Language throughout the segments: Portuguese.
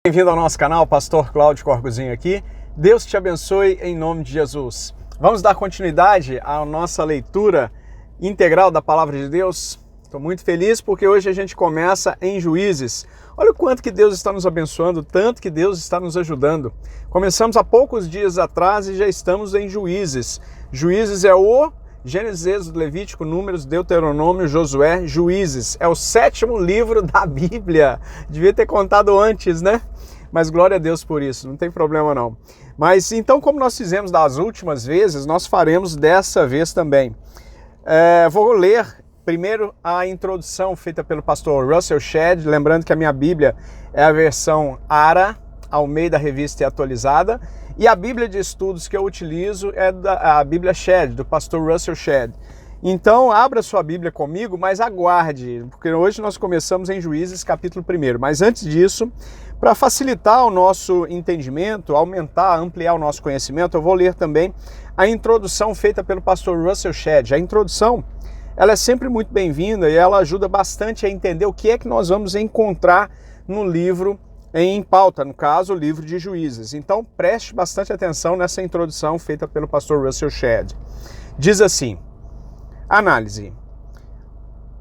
Bem-vindo ao nosso canal, Pastor Cláudio Corgozinho aqui. Deus te abençoe em nome de Jesus. Vamos dar continuidade à nossa leitura integral da Palavra de Deus. Estou muito feliz porque hoje a gente começa em Juízes. Olha o quanto que Deus está nos abençoando, tanto que Deus está nos ajudando. Começamos há poucos dias atrás e já estamos em Juízes. Juízes é o Gênesis, Êxodo, Levítico, Números, Deuteronômio, Josué, Juízes. É o 7º livro da Bíblia. Devia ter contado antes, né? Mas glória a Deus por isso, não tem problema não. Mas então, como nós fizemos das últimas vezes, nós faremos dessa vez também. Vou ler primeiro a introdução feita pelo pastor Russell Shedd, lembrando que a minha Bíblia é a versão ARA, Almeida Revista e Atualizada, e a Bíblia de estudos que eu utilizo é a Bíblia Shedd, do pastor Russell Shedd. Então, abra sua Bíblia comigo, mas aguarde, porque hoje nós começamos em Juízes, capítulo 1. Mas antes disso, para facilitar o nosso entendimento, ampliar o nosso conhecimento, eu vou ler também a introdução feita pelo pastor Russell Shedd. A introdução, ela é sempre muito bem-vinda e ela ajuda bastante a entender o que é que nós vamos encontrar no livro em pauta, no caso, o livro de Juízes. Então, preste bastante atenção nessa introdução feita pelo pastor Russell Shedd. Diz assim: análise.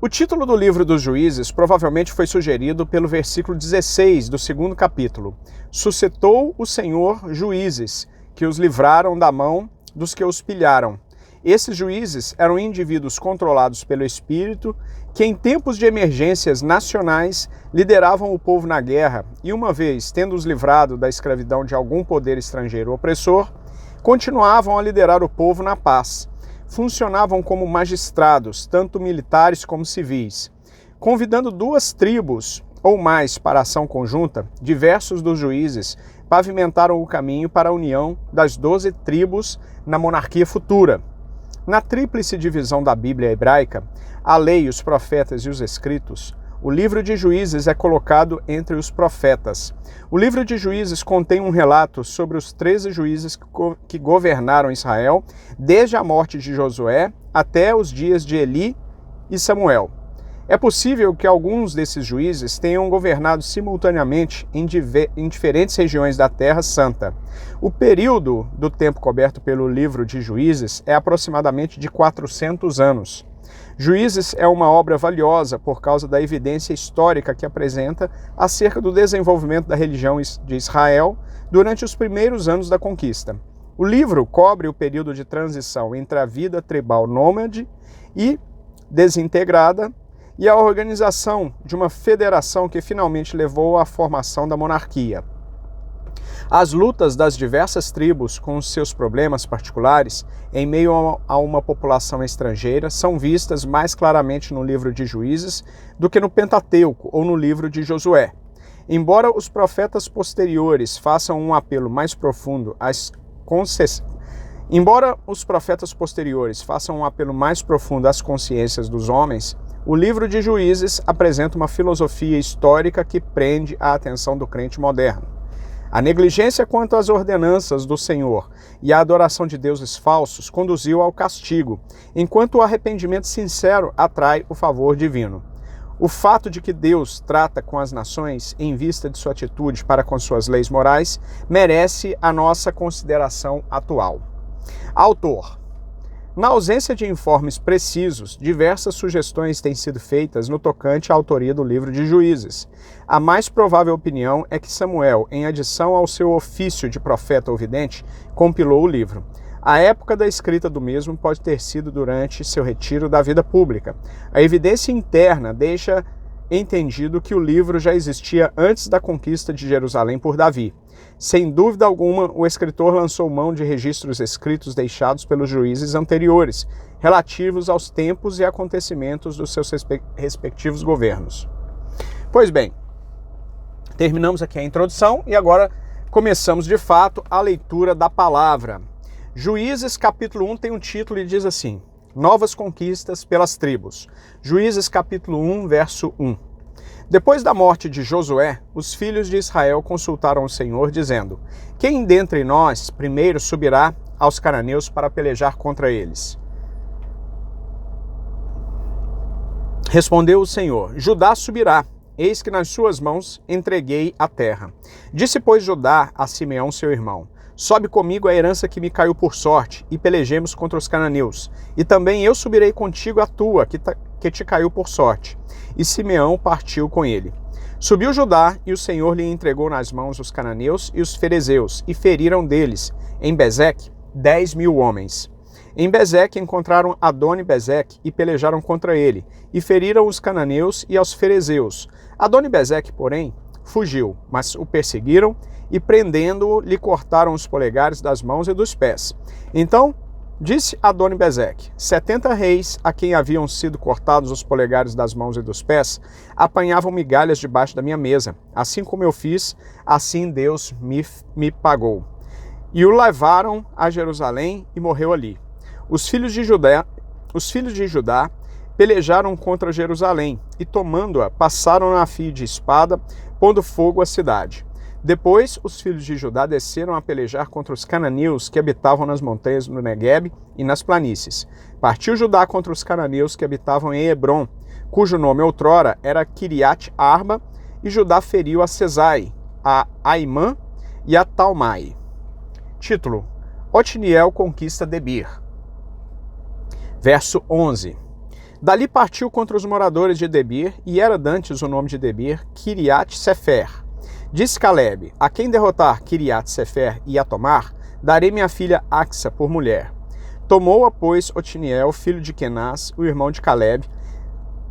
O título do livro dos Juízes provavelmente foi sugerido pelo versículo 16 do 2º capítulo. Suscitou o Senhor juízes, que os livraram da mão dos que os pilharam. Esses juízes eram indivíduos controlados pelo Espírito, que em tempos de emergências nacionais lideravam o povo na guerra e, uma vez tendo-os livrado da escravidão de algum poder estrangeiro opressor, continuavam a liderar o povo na paz. Funcionavam como magistrados, tanto militares como civis. Convidando 2 tribos ou mais para ação conjunta, diversos dos juízes pavimentaram o caminho para a união das 12 tribos na monarquia futura. Na tríplice divisão da Bíblia hebraica, a lei, os profetas e os escritos, o livro de Juízes é colocado entre os profetas. O livro de Juízes contém um relato sobre os 13 juízes que governaram Israel, desde a morte de Josué até os dias de Eli e Samuel. É possível que alguns desses juízes tenham governado simultaneamente em diferentes regiões da Terra Santa. O período do tempo coberto pelo livro de Juízes é aproximadamente de 400 anos. Juízes é uma obra valiosa por causa da evidência histórica que apresenta acerca do desenvolvimento da religião de Israel durante os primeiros anos da conquista. O livro cobre o período de transição entre a vida tribal nômade e desintegrada e a organização de uma federação que finalmente levou à formação da monarquia. As lutas das diversas tribos com os seus problemas particulares em meio a uma população estrangeira são vistas mais claramente no livro de Juízes do que no Pentateuco ou no livro de Josué. Embora os profetas posteriores façam um apelo mais profundo às consciências dos homens, o livro de Juízes apresenta uma filosofia histórica que prende a atenção do crente moderno. A negligência quanto às ordenanças do Senhor e a adoração de deuses falsos conduziu ao castigo, enquanto o arrependimento sincero atrai o favor divino. O fato de que Deus trata com as nações em vista de sua atitude para com suas leis morais merece a nossa consideração atual. Autor. Na ausência de informes precisos, diversas sugestões têm sido feitas no tocante à autoria do livro de Juízes. A mais provável opinião é que Samuel, em adição ao seu ofício de profeta ou vidente, compilou o livro. A época da escrita do mesmo pode ter sido durante seu retiro da vida pública. A evidência interna deixa entendido que o livro já existia antes da conquista de Jerusalém por Davi. Sem dúvida alguma, o escritor lançou mão de registros escritos deixados pelos juízes anteriores, relativos aos tempos e acontecimentos dos seus respectivos governos. Pois bem, terminamos aqui a introdução e agora começamos de fato a leitura da palavra. Juízes capítulo 1 tem um título e diz assim: Novas conquistas pelas tribos. Juízes capítulo 1, verso 1. Depois da morte de Josué, os filhos de Israel consultaram o Senhor, dizendo: Quem dentre nós primeiro subirá aos cananeus para pelejar contra eles? Respondeu o Senhor: Judá subirá. eis que nas suas mãos entreguei a terra. Disse, pois, Judá a Simeão, seu irmão: sobe comigo a herança que me caiu por sorte, e pelejemos contra os cananeus. E também eu subirei contigo a tua, que te caiu por sorte. E Simeão partiu com ele. Subiu Judá, e o Senhor lhe entregou nas mãos os cananeus e os ferezeus, e feriram deles, em Bezeque, 10.000 homens. Em Bezeque encontraram Adoni-Bezeque e pelejaram contra ele, e feriram os cananeus e aos ferezeus. Adoni-Bezeque, porém, fugiu, mas o perseguiram, e prendendo-o, lhe cortaram os polegares das mãos e dos pés. Então disse Adoni-Bezeque: 70 reis, a quem haviam sido cortados os polegares das mãos e dos pés, apanhavam migalhas debaixo da minha mesa. Assim como eu fiz, assim Deus me pagou. E o levaram a Jerusalém e morreu ali. Os filhos de Judá pelejaram contra Jerusalém e, tomando-a, passaram-na a fio de espada, pondo fogo à cidade. Depois, os filhos de Judá desceram a pelejar contra os cananeus que habitavam nas montanhas no Neguebe e nas planícies. Partiu Judá contra os cananeus que habitavam em Hebrom, cujo nome outrora era Kiriat Arba, e Judá feriu a Sesai, a Aimã e a Talmai. Título: Otniel conquista Debir. Verso 11. Dali partiu contra os moradores de Debir, e era dantes o nome de Debir, Kiriat Sefer. Disse Calebe: a quem derrotar Kiriat Sefer e a tomar, darei minha filha Axa por mulher. Tomou-a, pois, Otniel, filho de Kenaz, o irmão de Calebe,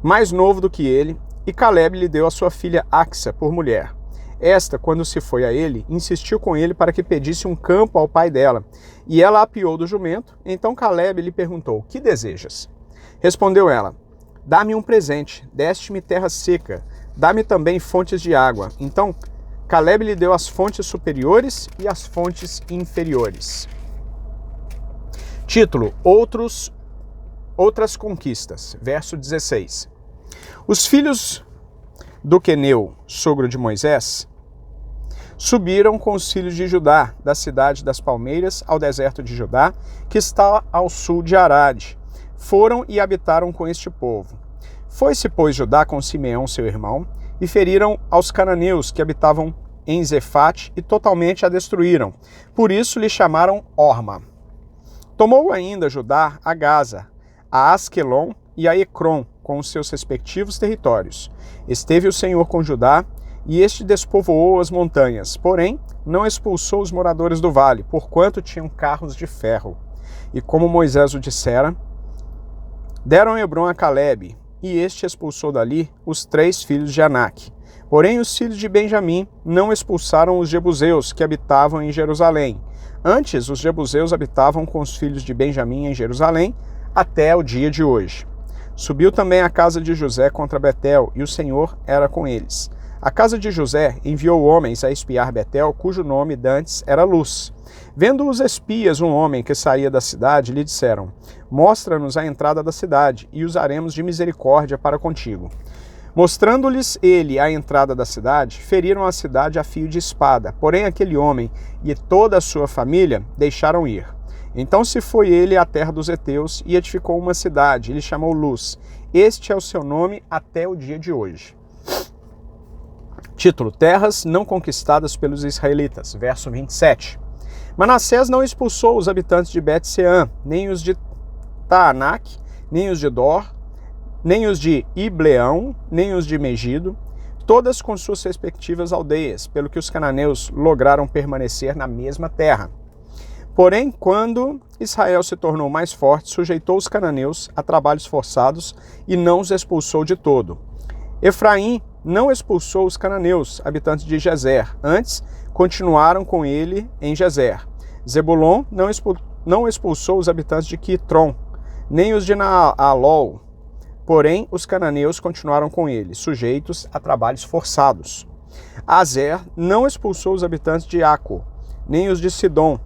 mais novo do que ele, e Calebe lhe deu a sua filha Axa por mulher. Esta, quando se foi a ele, insistiu com ele para que pedisse um campo ao pai dela, e ela apiou do jumento. Então Calebe lhe perguntou: que desejas? Respondeu ela: dá-me um presente, deste-me terra seca, dá-me também fontes de água. Então Calebe lhe deu as fontes superiores e as fontes inferiores. Título: Outras conquistas. Verso 16. Os filhos do Queneu, sogro de Moisés, subiram com os filhos de Judá, da cidade das palmeiras, ao deserto de Judá, que está ao sul de Arade. Foram e habitaram com este povo. Foi-se, pois, Judá com Simeão, seu irmão, e feriram aos cananeus que habitavam em Zefate e totalmente a destruíram. Por isso lhe chamaram Orma. Tomou ainda Judá a Gaza, a Asquelon e a Ecrom, com os seus respectivos territórios. Esteve o Senhor com Judá, e este despovoou as montanhas, porém não expulsou os moradores do vale, porquanto tinham carros de ferro. E como Moisés o dissera, deram Hebrom a Calebe, e este expulsou dali os 3 filhos de Anak. Porém os filhos de Benjamim não expulsaram os jebuseus que habitavam em Jerusalém. Antes os jebuseus habitavam com os filhos de Benjamim em Jerusalém até o dia de hoje. Subiu também a casa de José contra Betel, e o Senhor era com eles. A casa de José enviou homens a espiar Betel, cujo nome dantes era Luz. Vendo os espias um homem que saía da cidade, lhe disseram: mostra-nos a entrada da cidade, e usaremos de misericórdia para contigo. Mostrando-lhes ele a entrada da cidade, feriram a cidade a fio de espada. Porém aquele homem e toda a sua família deixaram ir. Então se foi ele à terra dos heteus e edificou uma cidade, e lhe chamou Luz. Este é o seu nome até o dia de hoje. Título: Terras não conquistadas pelos israelitas. Verso 27. Manassés não expulsou os habitantes de Bet-Seã, nem os de Taanak, nem os de Dor, nem os de Ibleão, nem os de Megido, todas com suas respectivas aldeias, pelo que os cananeus lograram permanecer na mesma terra. Porém, quando Israel se tornou mais forte, sujeitou os cananeus a trabalhos forçados e não os expulsou de todo. Efraim não expulsou os cananeus, habitantes de Gezer, antes continuaram com ele em Gezer. Zebulon não expulsou os habitantes de Quitron, nem os de Naalol, porém os cananeus continuaram com ele, sujeitos a trabalhos forçados. Azer não expulsou os habitantes de Aco, nem os de Sidom,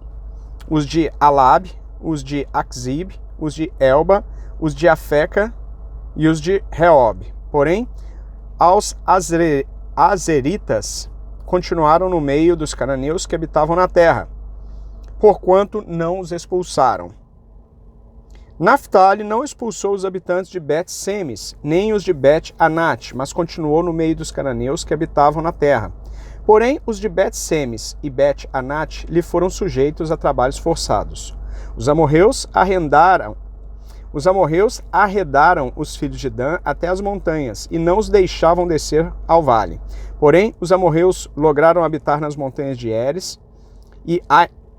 os de Alab, os de Aquzib, os de Elba, os de Afeca e os de Reob. Porém, aos azeritas continuaram no meio dos cananeus que habitavam na terra, porquanto não os expulsaram. Naftali não expulsou os habitantes de Bet-Semes, nem os de Bet-Anat, mas continuou no meio dos cananeus que habitavam na terra. Porém, os de Bet-Semes e Bet-Anat lhe foram sujeitos a trabalhos forçados. Os amorreus arredaram os filhos de Dan até as montanhas e não os deixavam descer ao vale. Porém, os amorreus lograram habitar nas montanhas de Eres, e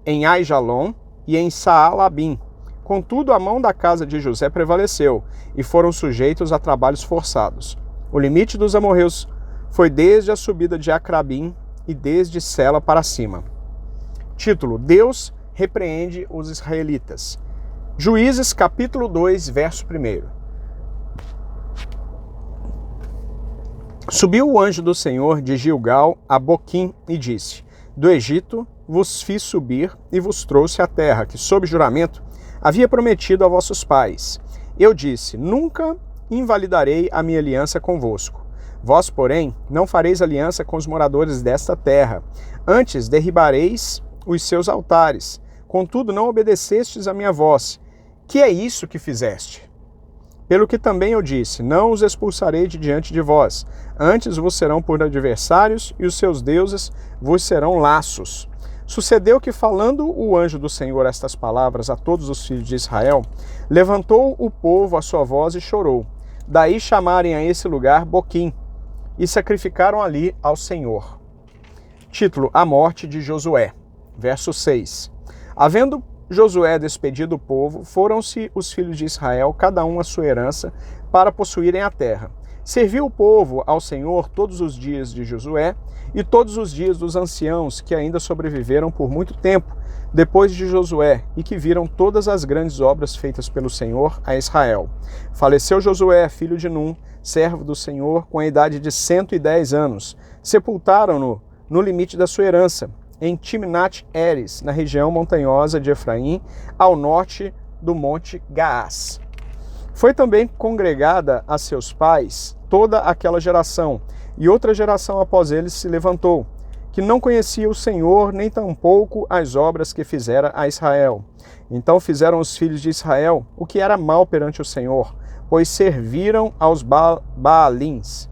em Aijalon e em Saalabim. Contudo, a mão da casa de José prevaleceu, e foram sujeitos a trabalhos forçados. O limite dos amorreus foi desde a subida de Acrabim e desde Sela para cima. Título: Deus repreende os israelitas. Juízes capítulo 2, verso 1. Subiu o anjo do Senhor de Gilgal a Boquim e disse: Do Egito vos fiz subir e vos trouxe à terra que, sob juramento, havia prometido a vossos pais. Eu disse: Nunca invalidarei a minha aliança convosco. Vós, porém, não fareis aliança com os moradores desta terra. Antes derribareis os seus altares. Contudo, não obedecestes a minha voz. Que é isso que fizeste? Pelo que também eu disse: Não os expulsarei de diante de vós. Antes vos serão por adversários, e os seus deuses vos serão laços. Sucedeu que, falando o anjo do Senhor estas palavras a todos os filhos de Israel, levantou o povo a sua voz e chorou. Daí chamarem a esse lugar Boquim, e sacrificaram ali ao Senhor. Título: A morte de Josué. Verso 6. Havendo Josué despedido o povo, foram-se os filhos de Israel, cada um a sua herança, para possuírem a terra. Serviu o povo ao Senhor todos os dias de Josué e todos os dias dos anciãos que ainda sobreviveram por muito tempo, depois de Josué, e que viram todas as grandes obras feitas pelo Senhor a Israel. Faleceu Josué, filho de Num, servo do Senhor, com a idade de 110 anos. Sepultaram-no no limite da sua herança, em Timnat-Heres, na região montanhosa de Efraim, ao norte do monte Gaás. Foi também congregada a seus pais toda aquela geração, e outra geração após eles se levantou, que não conhecia o Senhor, nem tampouco as obras que fizera a Israel. Então fizeram os filhos de Israel o que era mal perante o Senhor, pois serviram aos Baalins.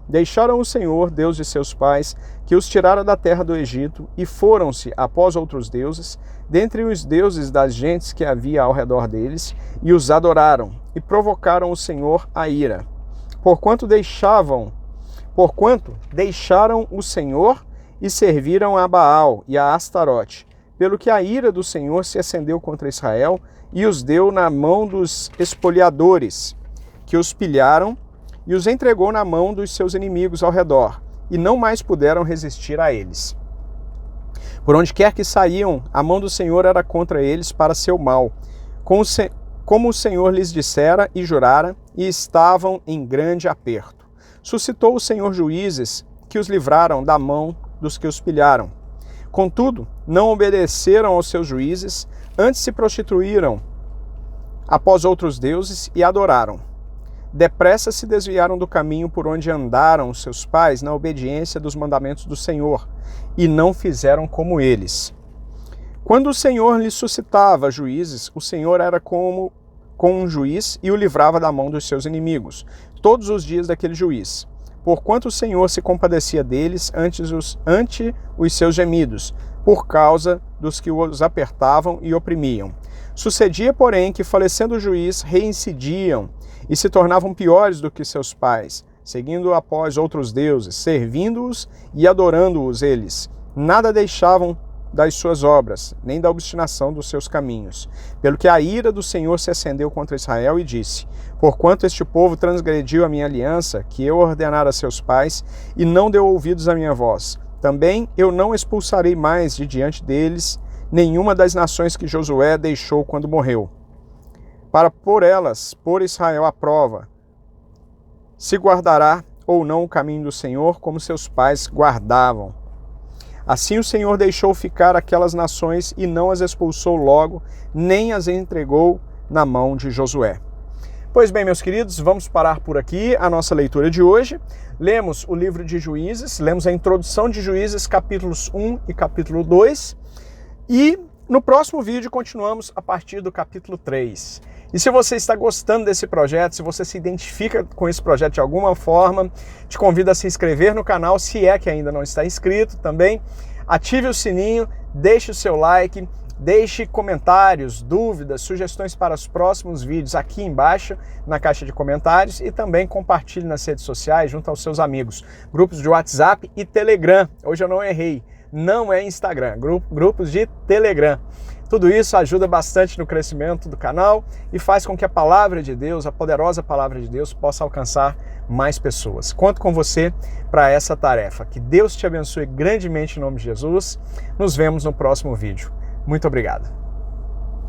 Deixaram o Senhor, Deus de seus pais, que os tirara da terra do Egito, e foram-se após outros deuses, dentre os deuses das gentes que havia ao redor deles, e os adoraram, e provocaram o Senhor a ira. Porquanto deixaram o Senhor e serviram a Baal e a Astarote, pelo que a ira do Senhor se acendeu contra Israel, e os deu na mão dos espoliadores, que os pilharam, e os entregou na mão dos seus inimigos ao redor, e não mais puderam resistir a eles. Por onde quer que saíam, a mão do Senhor era contra eles para seu mal, como o Senhor lhes dissera e jurara, e estavam em grande aperto. Suscitou o Senhor juízes que os livraram da mão dos que os pilharam. Contudo, não obedeceram aos seus juízes, antes se prostituíram após outros deuses e adoraram. Depressa se desviaram do caminho por onde andaram os seus pais na obediência dos mandamentos do Senhor, e não fizeram como eles. Quando o Senhor lhes suscitava juízes, o Senhor era com um juiz e o livrava da mão dos seus inimigos, todos os dias daquele juiz. Porquanto o Senhor se compadecia deles ante os seus gemidos, por causa dos que os apertavam e oprimiam. Sucedia, porém, que, falecendo o juiz, reincidiam e se tornavam piores do que seus pais, seguindo após outros deuses, servindo-os e adorando-os eles. Nada deixavam das suas obras, nem da obstinação dos seus caminhos. Pelo que a ira do Senhor se acendeu contra Israel e disse: Porquanto este povo transgrediu a minha aliança, que eu ordenara a seus pais, e não deu ouvidos à minha voz, também eu não expulsarei mais de diante deles nenhuma das nações que Josué deixou quando morreu, para por elas pôr Israel à prova, se guardará ou não o caminho do Senhor, como seus pais guardavam. Assim o Senhor deixou ficar aquelas nações e não as expulsou logo, nem as entregou na mão de Josué. Pois bem, meus queridos, vamos parar por aqui a nossa leitura de hoje. Lemos o livro de Juízes, lemos a introdução de Juízes, capítulos 1 e capítulo 2, e no próximo vídeo continuamos a partir do capítulo 3. E se você está gostando desse projeto, se você se identifica com esse projeto de alguma forma, te convido a se inscrever no canal, se é que ainda não está inscrito também. Ative o sininho, deixe o seu like, deixe comentários, dúvidas, sugestões para os próximos vídeos aqui embaixo na caixa de comentários e também compartilhe nas redes sociais junto aos seus amigos. Grupos de WhatsApp e Telegram. Hoje eu não errei, não é Instagram, grupos de Telegram. Tudo isso ajuda bastante no crescimento do canal e faz com que a palavra de Deus, a poderosa palavra de Deus, possa alcançar mais pessoas. Conto com você para essa tarefa. Que Deus te abençoe grandemente em nome de Jesus. Nos vemos no próximo vídeo. Muito obrigado.